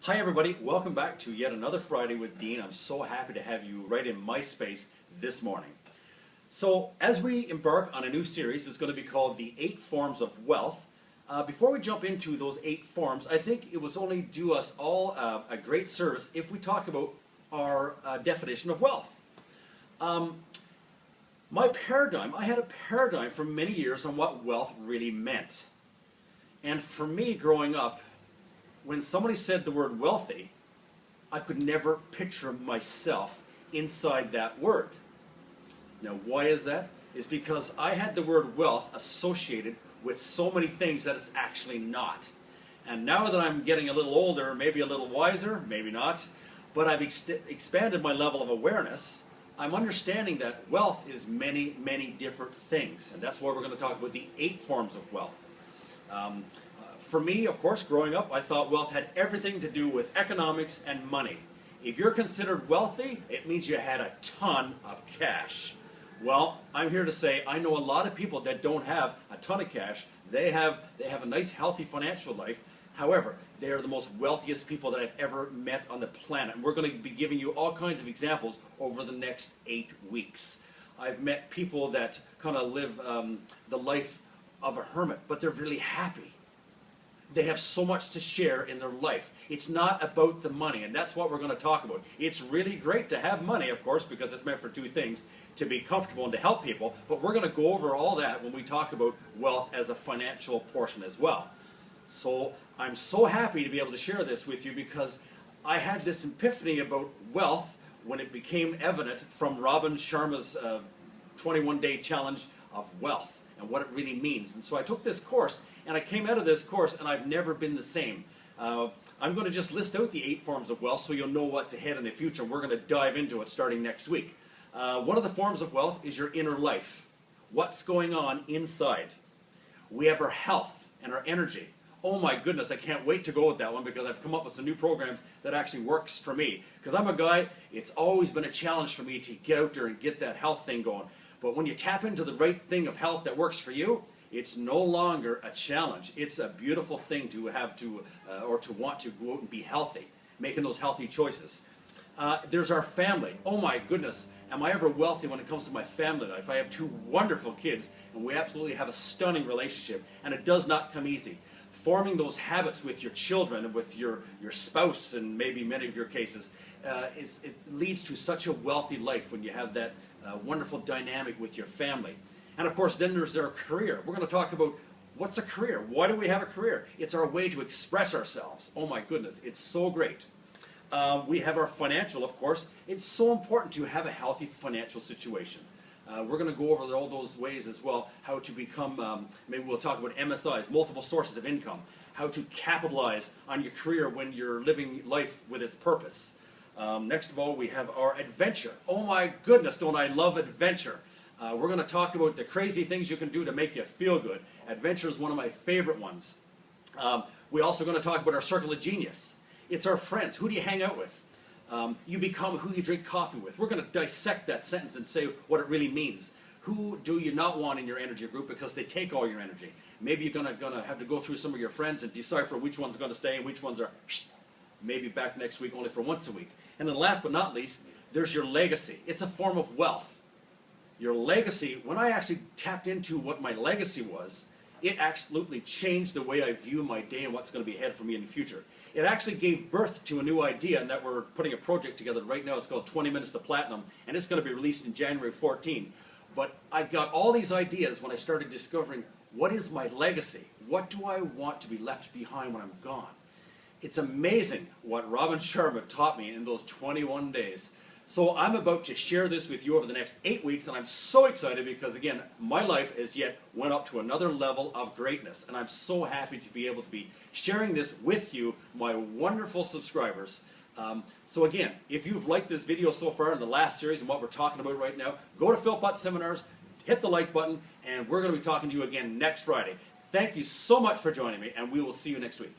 Hi everybody, welcome back to yet another Friday with Dean. I'm so happy to have you right in my space this morning. So as we embark on a new series, it's going to be called The 8 Forms of Wealth. Before we jump into those 8 forms, I think it was only do us all a great service if we talk about our definition of wealth. I had a paradigm for many years on what wealth really meant. And for me growing up, when somebody said the word wealthy, I could never picture myself inside that word. Now why is that? It's because I had the word wealth associated with so many things that it's actually not. And now that I'm getting a little older, maybe a little wiser, maybe not, but I've expanded my level of awareness, I'm understanding that wealth is many, many different things. And that's why we're going to talk about the 8 forms of wealth. For me, of course, growing up, I thought wealth had everything to do with economics and money. If you're considered wealthy, it means you had a ton of cash. Well, I'm here to say I know a lot of people that don't have a ton of cash. They have a nice, healthy financial life. However, they are the most wealthiest people that I've ever met on the planet. And we're going to be giving you all kinds of examples over the next 8 weeks. I've met people that kind of live the life of a hermit, but they're really happy. They have so much to share in their life. It's not about the money, and that's what we're going to talk about. It's really great to have money, of course, because it's meant for 2 things, to be comfortable and to help people, but we're going to go over all that when we talk about wealth as a financial portion as well. So I'm so happy to be able to share this with you because I had this epiphany about wealth when it became evident from Robin Sharma's 21-day challenge of wealth and what it really means. And so I took this course, and I came out of this course, and I've never been the same. I'm going to just list out the 8 forms of wealth so you'll know what's ahead in the future. We're going to dive into it starting next week. One of the forms of wealth is your inner life. What's going on inside? We have our health and our energy. Oh my goodness, I can't wait to go with that one because I've come up with some new programs that actually works for me. Because I'm a guy, it's always been a challenge for me to get out there and get that health thing going. But when you tap into the right thing of health that works for you, it's no longer a challenge. It's a beautiful thing to have to, or to want to go out and be healthy, making those healthy choices. There's our family. Oh my goodness, am I ever wealthy when it comes to my family life? I have 2 wonderful kids, and we absolutely have a stunning relationship, and it does not come easy. Forming those habits with your children and with your spouse, and maybe many of your cases, it leads to such a wealthy life when you have that wonderful dynamic with your family. And of course, then there's our career. We're going to talk about what's a career. Why do we have a career? It's our way to express ourselves. Oh my goodness, it's so great. We have our financial, of course. It's so important to have a healthy financial situation. We're going to go over all those ways as well, how to become, maybe we'll talk about MSIs, multiple sources of income, how to capitalize on your career when you're living life with its purpose. Next of all, we have our adventure. Oh my goodness, don't I love adventure. We're going to talk about the crazy things you can do to make you feel good. Adventure is one of my favorite ones. We're also going to talk about our circle of genius. It's our friends. Who do you hang out with? You become who you drink coffee with. We're going to dissect that sentence and say what it really means. Who do you not want in your energy group because they take all your energy? Maybe you're going to have to go through some of your friends and decipher which one's going to stay and which ones are maybe back next week only for once a week. And then last but not least, there's your legacy. It's a form of wealth. Your legacy, when I actually tapped into what my legacy was, it absolutely changed the way I view my day and what's going to be ahead for me in the future. It actually gave birth to a new idea, and that we're putting a project together right now. It's called 20 Minutes to Platinum, and it's going to be released in January 14. But I got all these ideas when I started discovering what is my legacy? What do I want to be left behind when I'm gone? It's amazing what Robin Sharma taught me in those 21 days. So I'm about to share this with you over the next 8 weeks, and I'm so excited because, again, my life as yet went up to another level of greatness, and I'm so happy to be able to be sharing this with you, my wonderful subscribers. So again, if you've liked this video so far in the last series and what we're talking about right now, go to Philpott Seminars, hit the like button, and we're going to be talking to you again next Friday. Thank you so much for joining me, and we will see you next week.